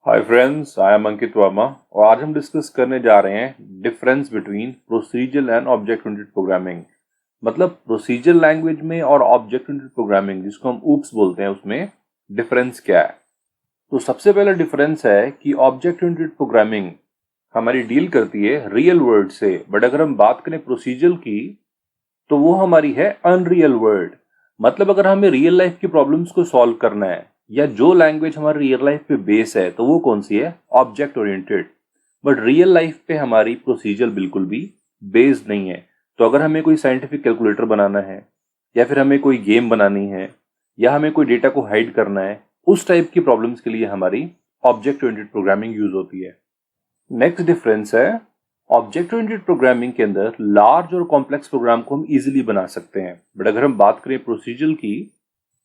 Hi friends, I am अंकित वर्मा और आज हम डिस्कस करने जा रहे हैं difference between procedural and object oriented programming. मतलब प्रोसीजरल लैंग्वेज में और ऑब्जेक्ट ओरिएंटेड प्रोग्रामिंग जिसको हम ऊप्स बोलते हैं उसमें डिफरेंस क्या है। तो सबसे पहला डिफरेंस है कि ऑब्जेक्ट ओरिएंटेड प्रोग्रामिंग हमारी डील करती है रियल वर्ल्ड से, बट अगर हम बात करें प्रोसीजरल की तो वो हमारी है अनरियल वर्ल्ड। मतलब अगर हमें रियल लाइफ की प्रॉब्लम्स को सॉल्व करना है या जो लैंग्वेज हमारी रियल लाइफ पे बेस है तो वो कौन सी है, object oriented. But real life पे हमारी प्रोसीजर बिल्कुल भी बेस्ड नहीं है। तो अगर हमें कोई साइंटिफिक कैलकुलेटर बनाना है या फिर हमें कोई गेम बनानी है या हमें कोई डेटा को हाइड करना है, उस टाइप की प्रॉब्लम्स के लिए हमारी ऑब्जेक्ट ओरिएंटेड प्रोग्रामिंग यूज होती है। नेक्स्ट डिफरेंस है, ऑब्जेक्ट ओरिएंटेड प्रोग्रामिंग के अंदर लार्ज और कॉम्प्लेक्स प्रोग्राम को हम इजीली बना सकते हैं, बट अगर हम बात करें प्रोसीजरल की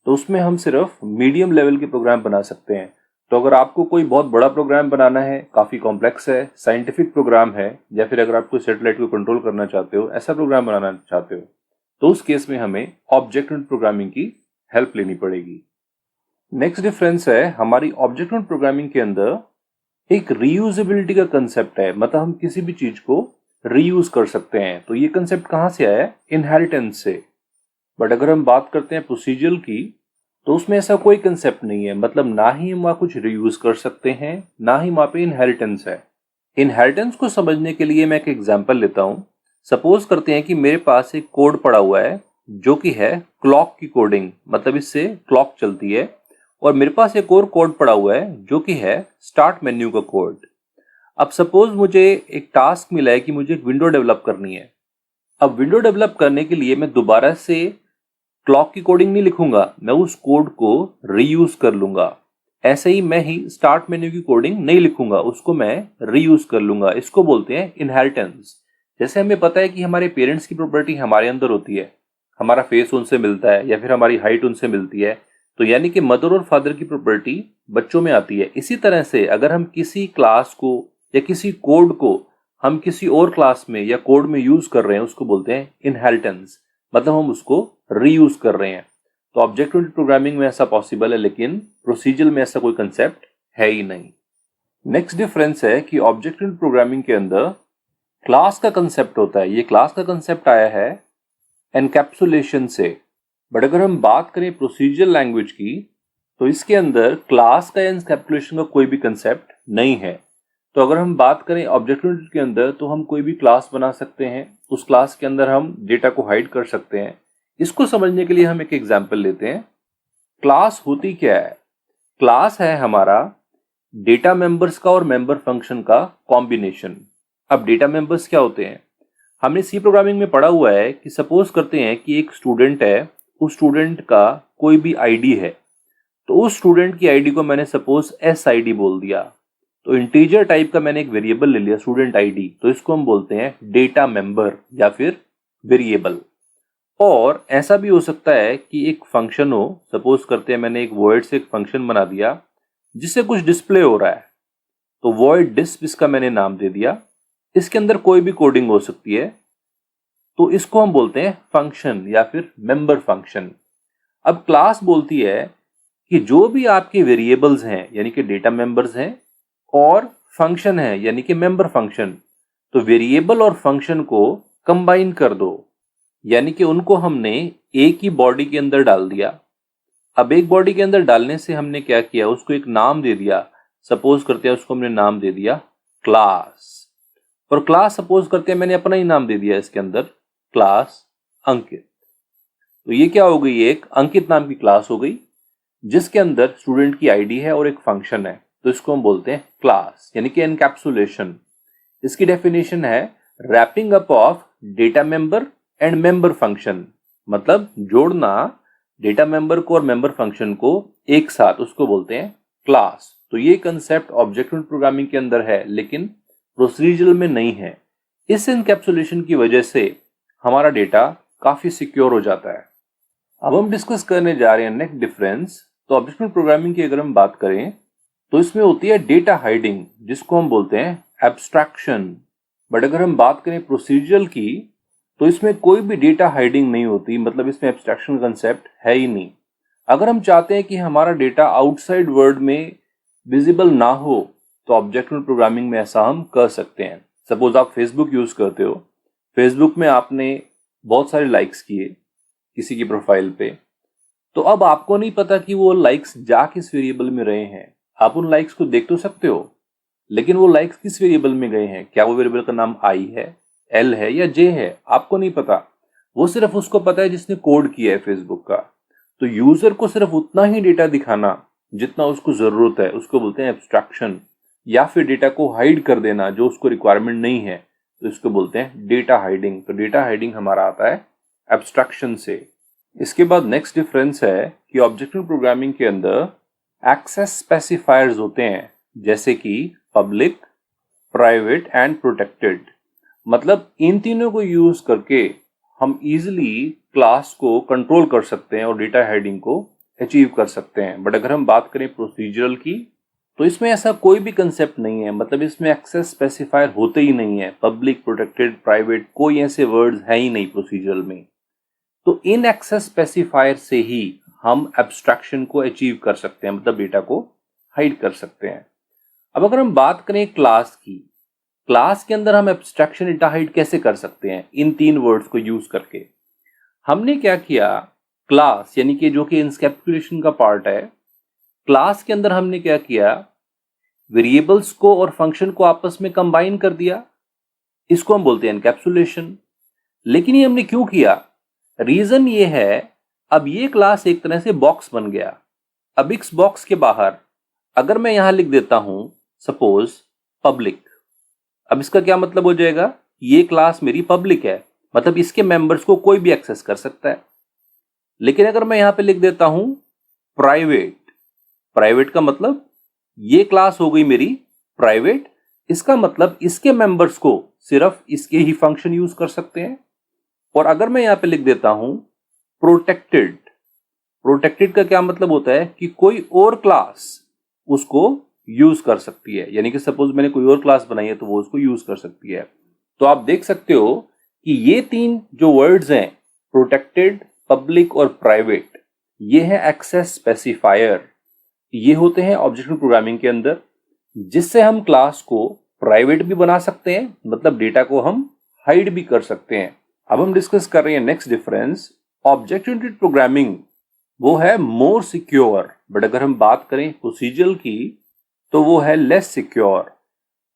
तो उसमें हम सिर्फ मीडियम लेवल के प्रोग्राम बना सकते हैं। तो अगर आपको कोई बहुत बड़ा प्रोग्राम बनाना है, काफी कॉम्प्लेक्स है, साइंटिफिक प्रोग्राम है, या फिर अगर आप कोई सैटेलाइट को कंट्रोल करना चाहते हो, ऐसा प्रोग्राम बनाना चाहते हो, तो उस केस में हमें ऑब्जेक्ट ओरिएंटेड प्रोग्रामिंग की हेल्प लेनी पड़ेगी। नेक्स्ट डिफरेंस है, हमारी ऑब्जेक्ट ओरिएंटेड प्रोग्रामिंग के अंदर एक रीयूजेबिलिटी का कंसेप्ट है। मतलब हम किसी भी चीज को रीयूज कर सकते हैं। तो ये कंसेप्ट कहां से आया है? इनहेरिटेंस से। बट अगर हम बात करते हैं प्रोसीजरल की तो उसमें ऐसा कोई कंसेप्ट नहीं है। मतलब ना ही हम वहां कुछ रीयूज कर सकते हैं, ना ही वहां पे इनहेरिटेंस है। इनहेरिटेंस को समझने के लिए मैं एक एग्जांपल लेता हूं। सपोज करते हैं कि मेरे पास एक कोड पड़ा हुआ है जो कि है क्लॉक की कोडिंग, मतलब इससे क्लॉक चलती है। और मेरे पास एक और कोड पड़ा हुआ है जो कि है स्टार्ट मेन्यू का कोड। अब सपोज मुझे एक टास्क मिला है कि मुझे एक विंडो डेवलप करनी है। अब विंडो डेवलप करने के लिए मैं दोबारा से क्लॉक की कोडिंग नहीं लिखूंगा, मैं उस कोड को रीयूज कर लूंगा। ऐसे ही मैं ही स्टार्ट मेन्यू की कोडिंग नहीं लिखूंगा, उसको मैं रीयूज कर लूंगा। इसको बोलते हैं इनहेरिटेंस। जैसे हमें पता है कि हमारे पेरेंट्स की प्रॉपर्टी हमारे अंदर होती है, हमारा फेस उनसे मिलता है या फिर हमारी हाइट उनसे मिलती है, तो यानी कि मदर और फादर की प्रॉपर्टी बच्चों में आती है। इसी तरह से अगर हम किसी क्लास को या किसी कोड को हम किसी और क्लास में या कोड में यूज कर रहे हैं, उसको बोलते हैं इनहेरिटेंस। मतलब हम उसको रीयूज कर रहे हैं। तो ऑब्जेक्ट ओरिएंटेड प्रोग्रामिंग में ऐसा पॉसिबल है, लेकिन प्रोसीजरल में ऐसा कोई कंसेप्ट है ही नहीं। नेक्स्ट डिफरेंस है कि ऑब्जेक्ट ओरिएंटेड प्रोग्रामिंग के अंदर क्लास का कंसेप्ट होता है। ये क्लास का कंसेप्ट आया है एनकैप्सुलेशन से। बट अगर हम बात करें प्रोसीजरल लैंग्वेज की तो इसके अंदर क्लास का एनकैप्सुलेशन का कोई भी कंसेप्ट नहीं है। तो अगर हम बात करें ऑब्जेक्ट ओरिएंटेड के अंदर तो हम कोई भी क्लास बना सकते हैं, उस क्लास के अंदर हम डेटा को हाइड कर सकते हैं। इसको समझने के लिए हम एक एग्जांपल लेते हैं। क्लास होती क्या है? क्लास है हमारा डेटा मेंबर्स का और मेंबर फंक्शन का कॉम्बिनेशन। अब डेटा मेंबर्स क्या होते हैं? हमने सी प्रोग्रामिंग में पढ़ा हुआ है कि सपोज करते हैं कि एक स्टूडेंट है, उस स्टूडेंट का कोई भी आईडी है, तो उस स्टूडेंट की आईडी को मैंने सपोज एस आईडी बोल दिया। तो इंटीजर टाइप का मैंने एक वेरिएबल ले लिया स्टूडेंट आईडी, तो इसको हम बोलते हैं डेटा मेंबर या फिर वेरिएबल। और ऐसा भी हो सकता है कि एक फंक्शन हो, सपोज करते हैं मैंने एक वॉइड से एक फंक्शन बना दिया जिससे कुछ डिस्प्ले हो रहा है, तो वॉइड डिस्प इसका मैंने नाम दे दिया। इसके अंदर कोई भी कोडिंग हो सकती है, तो इसको हम बोलते हैं फंक्शन या फिर मेंबर फंक्शन। अब क्लास बोलती है कि जो भी आपके वेरिएबल्स हैं यानी कि डेटा मेंबर्स हैं और फंक्शन है यानी कि मेंबर फंक्शन, तो वेरिएबल और फंक्शन को कंबाइन कर दो। यानी कि उनको हमने एक ही बॉडी के अंदर डाल दिया। अब एक बॉडी के अंदर डालने से हमने क्या किया, उसको एक नाम दे दिया। सपोज करते हैं उसको हमने नाम दे दिया क्लास। और क्लास सपोज करते हैं मैंने अपना ही नाम दे दिया इसके अंदर, क्लास अंकित। तो ये क्या हो गई, एक अंकित नाम की क्लास हो गई जिसके अंदर स्टूडेंट की आईडी है और एक फंक्शन है। तो इसको हम बोलते हैं क्लास यानी कि एनकैप्सुलेशन। इसकी डेफिनेशन है wrapping up of data member and member function. मतलब जोड़ना डेटा मेंबर को और मेंबर फंक्शन को एक साथ, उसको बोलते हैं क्लास। तो ये कंसेप्ट ऑब्जेक्ट ओरिएंटेड प्रोग्रामिंग के अंदर है लेकिन प्रोसीजरल में नहीं है। इस एनकैप्सुलेशन की वजह से हमारा डेटा काफी सिक्योर हो जाता है। अब हम डिस्कस करने जा रहे हैं नेक्स्ट डिफरेंस। तो ऑब्जेक्ट ओरिएंटेड प्रोग्रामिंग की अगर हम बात करें तो इसमें होती है डेटा हाइडिंग, जिसको हम बोलते हैं एब्स्ट्रैक्शन। बट अगर हम बात करें प्रोसीजरल की तो इसमें कोई भी डेटा हाइडिंग नहीं होती। मतलब इसमें एब्स्ट्रैक्शन कंसेप्ट है ही नहीं। अगर हम चाहते हैं कि हमारा डेटा आउटसाइड वर्ल्ड में विजिबल ना हो तो ऑब्जेक्ट ओरिएंटेड प्रोग्रामिंग में ऐसा हम कर सकते हैं। सपोज आप फेसबुक यूज करते हो, फेसबुक में आपने बहुत सारे लाइक्स किए किसी की प्रोफाइल पे, तो अब आपको नहीं पता कि वो लाइक्स जा किस वेरिएबल में रहे हैं। आप उन लाइक्स को देख तो सकते हो, लेकिन वो लाइक्स किस वेरिएबल में गए हैं, क्या वो वेरिएबल का नाम आई है, एल है या जे है, आपको नहीं पता। वो सिर्फ उसको पता है जिसने कोड किया है फेसबुक का। तो यूजर को सिर्फ उतना ही डेटा दिखाना जितना उसको जरूरत है, उसको बोलते हैं एब्स्ट्रैक्शन। या फिर डेटा को हाइड कर देना जो उसको रिक्वायरमेंट नहीं है, तो इसको बोलते हैं डेटा हाइडिंग। तो डेटा हाइडिंग हमारा आता है एब्स्ट्रैक्शन से। इसके बाद नेक्स्ट डिफरेंस है कि ऑब्जेक्ट प्रोग्रामिंग के अंदर एक्सेस स्पेसिफायर्स होते हैं, जैसे कि पब्लिक, प्राइवेट एंड प्रोटेक्टेड। मतलब इन तीनों को यूज करके हम इजिली क्लास को कंट्रोल कर सकते हैं और डेटा हाइडिंग को अचीव कर सकते हैं। बट अगर हम बात करें प्रोसीजरल की, तो इसमें ऐसा कोई भी कंसेप्ट नहीं है। मतलब इसमें एक्सेस स्पेसिफायर होते ही नहीं है। पब्लिक, प्रोटेक्टेड, प्राइवेट, कोई ऐसे वर्ड्स है ही नहीं प्रोसीजरल में। तो इन एक्सेस स्पेसिफायर से ही हम एब्स्ट्रैक्शन को अचीव कर सकते हैं, मतलब डेटा को हाइड कर सकते हैं। अब अगर हम बात करें क्लास की, क्लास के अंदर हम एब्स्ट्रैक्शन डेटा हाइड कैसे कर सकते हैं इन तीन वर्ड्स को यूज करके। हमने क्या किया, क्लास यानी कि जो कि इंस्कैप्सुलेशन का पार्ट है, क्लास के अंदर हमने क्या किया, वेरिएबल्स को और फंक्शन को आपस में कंबाइन कर दिया। इसको हम बोलते हैं एनकैप्सुलेशन। लेकिन ये हमने क्यों किया, रीजन ये है, अब ये क्लास एक तरह से बॉक्स बन गया। अब इस बॉक्स के बाहर अगर मैं यहां लिख देता हूं सपोज पब्लिक, अब इसका क्या मतलब हो जाएगा, ये क्लास मेरी पब्लिक है, मतलब इसके मेंबर्स को कोई भी एक्सेस कर सकता है। लेकिन अगर मैं यहां पे लिख देता हूं प्राइवेट, प्राइवेट का मतलब ये क्लास हो गई मेरी प्राइवेट, इसका मतलब इसके मेंबर्स को सिर्फ इसके ही फंक्शन यूज कर सकते हैं। और अगर मैं यहां पे लिख देता हूं प्रोटेक्टेड, प्रोटेक्टेड का क्या मतलब होता है कि कोई और क्लास उसको यूज कर सकती है। यानी कि सपोज मैंने कोई और क्लास बनाई है तो वो उसको यूज कर सकती है। तो आप देख सकते हो कि ये तीन जो वर्ड्स हैं, प्रोटेक्टेड, पब्लिक और प्राइवेट, ये है एक्सेस स्पेसिफायर। ये होते हैं ऑब्जेक्ट प्रोग्रामिंग के अंदर, जिससे हम क्लास को प्राइवेट भी बना सकते हैं, मतलब डेटा को हम हाइड भी कर सकते हैं। अब हम डिस्कस कर रहे हैं next difference, object oriented programming वो है मोर सिक्योर, बट अगर हम बात करें प्रोसीजरल की तो वो है लेस सिक्योर।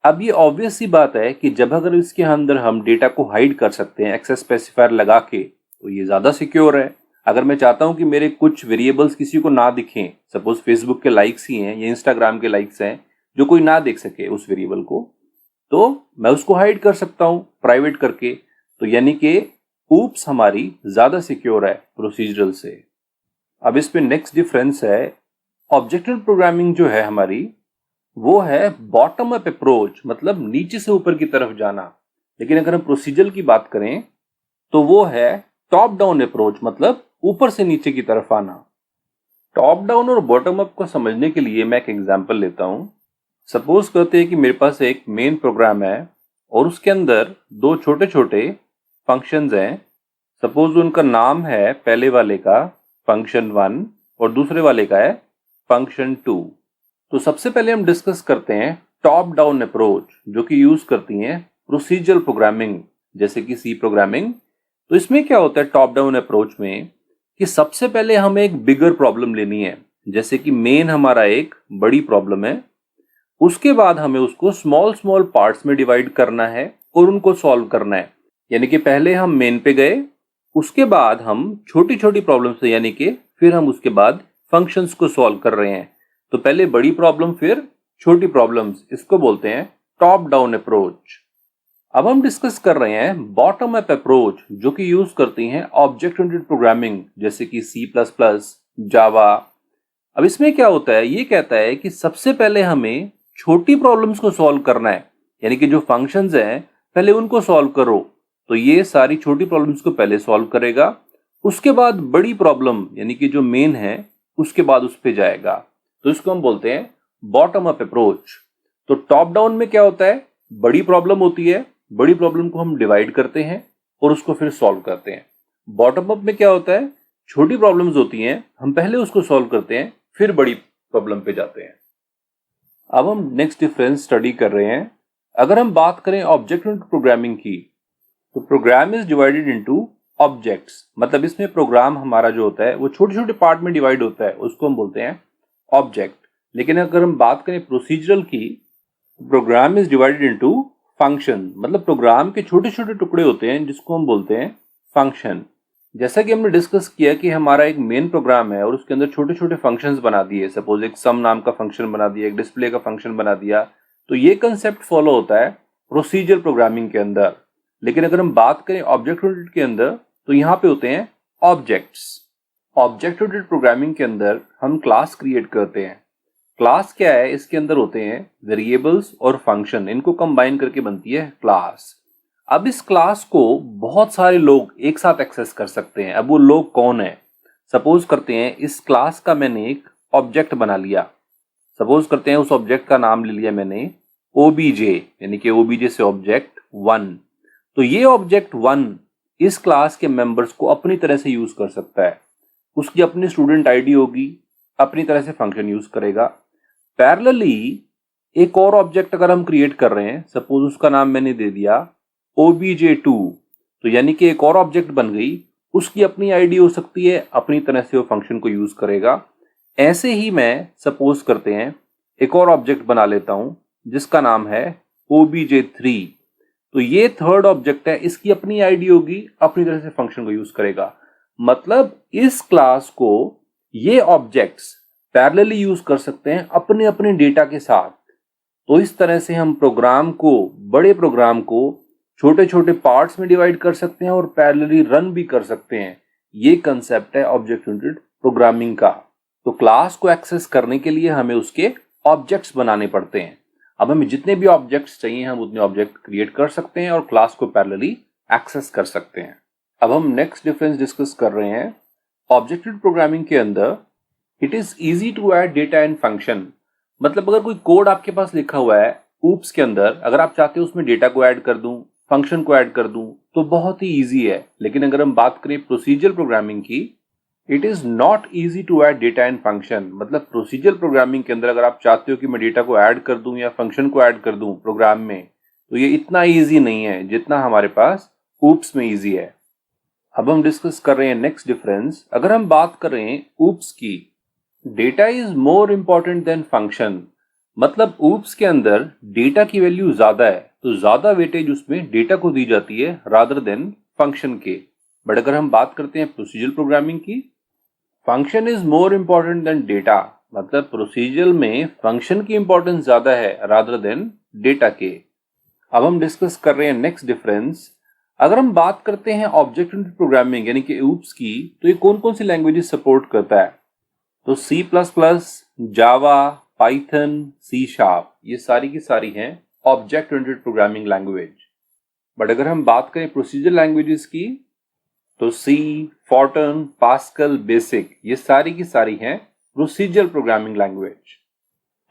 अब ये ऑब्वियस सी बात है कि जब अगर इसके अंदर हम डेटा को हाइड कर सकते हैं एक्सेस स्पेसिफायर लगा के, तो ये ज्यादा सिक्योर है। अगर मैं चाहता हूं कि मेरे कुछ वेरिएबल्स किसी को ना दिखें, सपोज फेसबुक के लाइक्स ही हैं या इंस्टाग्राम के लाइक्स हैं जो कोई ना देख सके उस वेरिएबल को, तो मैं उसको हाइड कर सकता हूं प्राइवेट करके। तो यानी कि ऊप्स हमारी ज्यादा सिक्योर है प्रोसीजरल से। अब इस पे नेक्स्ट डिफरेंस है, ऑब्जेक्ट प्रोग्रामिंग जो है हमारी वो है बॉटम अप अप्रोच, मतलब नीचे से ऊपर की तरफ जाना। लेकिन अगर हम प्रोसीजर की बात करें तो वो है टॉप डाउन अप्रोच, मतलब ऊपर से नीचे की तरफ आना। टॉप डाउन और बॉटम अप को समझने के लिए मैं एक एग्जांपल लेता हूं। सपोज करते हैं कि मेरे पास एक मेन प्रोग्राम है और उसके अंदर दो छोटे छोटे फंक्शंस हैं। सपोज उनका नाम है पहले वाले का फंक्शन 1 और दूसरे वाले का है फंक्शन 2। तो सबसे पहले हम डिस्कस करते हैं टॉप डाउन अप्रोच, जो कि यूज करती हैं प्रोसीजरल प्रोग्रामिंग जैसे कि सी प्रोग्रामिंग। तो इसमें क्या होता है टॉप डाउन अप्रोच में, कि सबसे पहले हमें एक बिगर प्रॉब्लम लेनी है, जैसे कि मेन हमारा एक बड़ी प्रॉब्लम है। उसके बाद हमें उसको स्मॉल स्मॉल पार्ट्स में डिवाइड करना है और उनको सॉल्व करना है। यानी कि पहले हम मेन पे गए, उसके बाद हम छोटी छोटी प्रॉब्लम से, यानी कि फिर हम उसके बाद फंक्शंस को सॉल्व कर रहे हैं। तो पहले बड़ी प्रॉब्लम फिर छोटी प्रॉब्लम्स, इसको बोलते हैं टॉप डाउन अप्रोच। अब हम डिस्कस कर रहे हैं बॉटम अप अप्रोच, जो कि यूज करती हैं ऑब्जेक्ट ओरिएंटेड प्रोग्रामिंग जैसे कि सी प्लस प्लस, जावा। अब इसमें क्या होता है, ये कहता है कि सबसे पहले हमें छोटी प्रॉब्लम्स को सॉल्व करना है, यानी कि जो फंक्शंस हैं पहले उनको सॉल्व करो। तो ये सारी छोटी प्रॉब्लम्स को पहले सॉल्व करेगा, उसके बाद बड़ी प्रॉब्लम यानी कि जो मेन है उसके बाद उस पे जाएगा। तो इसको हम बोलते हैं बॉटम अप अप्रोच। तो टॉप डाउन में क्या होता है, बड़ी प्रॉब्लम होती है, बड़ी प्रॉब्लम को हम डिवाइड करते हैं और उसको फिर सॉल्व करते हैं। बॉटम अप में क्या होता है, छोटी प्रॉब्लम्स होती हैं, हम पहले उसको सॉल्व करते हैं फिर बड़ी प्रॉब्लम पे जाते हैं। अब हम नेक्स्ट डिफरेंस स्टडी कर रहे हैं। अगर हम बात करें ऑब्जेक्ट ओरिएंटेड प्रोग्रामिंग की, तो program is divided into objects. मतलब इसमें प्रोग्राम हमारा जो होता है वो छोटे छोटे पार्ट में डिवाइड होता है, उसको हम बोलते हैं ऑब्जेक्ट। लेकिन अगर हम बात करें प्रोसीजरल की, program is divided into function. मतलब प्रोग्राम के छोटे छोटे टुकड़े होते हैं जिसको हम बोलते हैं फंक्शन। जैसा कि हमने डिस्कस किया कि हमारा एक मेन प्रोग्राम है और उसके अंदर छोटे छोटे फंक्शंस बना दिए, सपोज एक सम नाम का फंक्शन बना दिया, एक डिस्प्ले का फंक्शन बना दिया, तो ये कंसेप्ट फॉलो होता है प्रोसीजर प्रोग्रामिंग के अंदर। लेकिन अगर हम बात करें ऑब्जेक्ट ओरिएंटेड के अंदर, तो यहाँ पे होते हैं ऑब्जेक्ट्स। ऑब्जेक्ट ओरिएंटेड प्रोग्रामिंग के अंदर हम क्लास क्रिएट करते हैं। क्लास क्या है? इसके अंदर होते हैं वेरिएबल्स और फंक्शन, इनको कंबाइन करके बनती है क्लास। अब इस क्लास को बहुत सारे लोग एक साथ एक्सेस कर सकते हैं। अब वो लोग कौन है? सपोज करते हैं इस क्लास का मैंने एक ऑब्जेक्ट बना लिया। सपोज करते हैं उस ऑब्जेक्ट का नाम ले लिया मैंने ओबीजे, यानी कि ओबीजे से ऑब्जेक्ट 1। तो ये ऑब्जेक्ट 1 इस क्लास के मेंबर्स को अपनी तरह से यूज कर सकता है। उसकी अपनी स्टूडेंट आईडी होगी, अपनी तरह से फंक्शन यूज करेगा। पैरेलली एक और ऑब्जेक्ट अगर हम क्रिएट कर रहे हैं, सपोज उसका नाम मैंने दे दिया obj2, तो यानी कि एक और ऑब्जेक्ट बन गई, उसकी अपनी आईडी हो सकती है, अपनी तरह से वो फंक्शन को यूज करेगा। ऐसे ही मैं सपोज करते हैं एक और ऑब्जेक्ट बना लेता हूं जिसका नाम है obj3। तो ये थर्ड ऑब्जेक्ट है, इसकी अपनी आईडी होगी, अपनी तरह से फंक्शन को यूज करेगा। मतलब इस क्लास को ये ऑब्जेक्ट्स पैरेलली यूज कर सकते हैं अपने अपने डेटा के साथ। तो इस तरह से हम प्रोग्राम को, बड़े प्रोग्राम को छोटे छोटे पार्ट्स में डिवाइड कर सकते हैं और पैरेलली रन भी कर सकते हैं। ये कंसेप्ट है ऑब्जेक्ट ओरिएंटेड प्रोग्रामिंग का। तो क्लास को एक्सेस करने के लिए हमें उसके ऑब्जेक्ट्स बनाने पड़ते हैं। अब हमें जितने भी ऑब्जेक्ट्स चाहिए हम उतने ऑब्जेक्ट क्रिएट कर सकते हैं और क्लास को पैरेलली एक्सेस कर सकते हैं। अब हम नेक्स्ट डिफरेंस डिस्कस कर रहे हैं। ऑब्जेक्ट ओरिएंटेड प्रोग्रामिंग के अंदर it is easy to add data and function. मतलब अगर कोई कोड आपके पास लिखा हुआ है ऊप्स के अंदर, अगर आप चाहते हो उसमें डेटा को ऐड कर दूं, फंक्शन को ऐड कर दूं, तो बहुत ही इजी है। लेकिन अगर हम बात करें प्रोसीजरल प्रोग्रामिंग की, it is not easy to add data and function. मतलब प्रोसीजरल प्रोग्रामिंग के अंदर अगर आप चाहते हो कि मैं डेटा को ऐड कर दूं या फंक्शन को ऐड कर दूं प्रोग्राम में, तो ये इतना ईजी नहीं है जितना हमारे पास ऊप्स में ईजी है। अब हम डिस्कस कर रहे हैं नेक्स्ट डिफरेंस। अगर हम बात कर रहे हैं ऊप्स की, data is more important than function. मतलब ऊप्स के अंदर डेटा की वैल्यू ज्यादा है, तो ज्यादा वेटेज उसमें डेटा को दी जाती है रादर देन फंक्शन के। बट अगर हम बात करते हैं प्रोसीजरल प्रोग्रामिंग की, function is more important than data. मतलब प्रोसीजरल में फंक्शन की इंपॉर्टेंस ज्यादा है रादर देन डेटा के। अब हम डिस्कस कर रहे हैं नेक्स्ट डिफरेंस। अगर हम बात करते हैं ऑब्जेक्ट ओरिएंटेड प्रोग्रामिंग यानी कि ऊप्स की, तो ये कौन कौन सी लैंग्वेजेस सपोर्ट करता है? तो C++, जावा, पाइथन, सी शार्प, ये सारी की सारी हैं object oriented programming language. But अगर हम बात करें प्रोसीजर लैंग्वेजेस की, तो सी, फॉर्टन, पास्कल, बेसिक, ये सारी की सारी हैं प्रोसीजर प्रोग्रामिंग लैंग्वेज।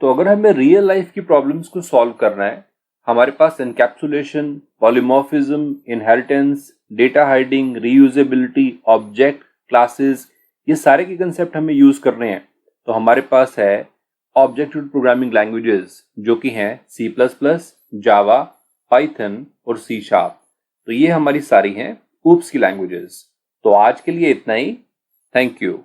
तो अगर हमें रियल लाइफ की प्रॉब्लम्स को सॉल्व करना है, हमारे पास encapsulation, polymorphism, inheritance, data hiding, reusability, object, classes, ये सारे के कंसेप्ट हमें यूज करने हैं, तो हमारे पास है ऑब्जेक्ट ओरिएंटेड प्रोग्रामिंग लैंग्वेजेस जो कि हैं C++, जावा, पाइथन और सी शार्प। तो ये हमारी सारी हैं ऊप्स की लैंग्वेजेस। तो आज के लिए इतना ही। Thank you.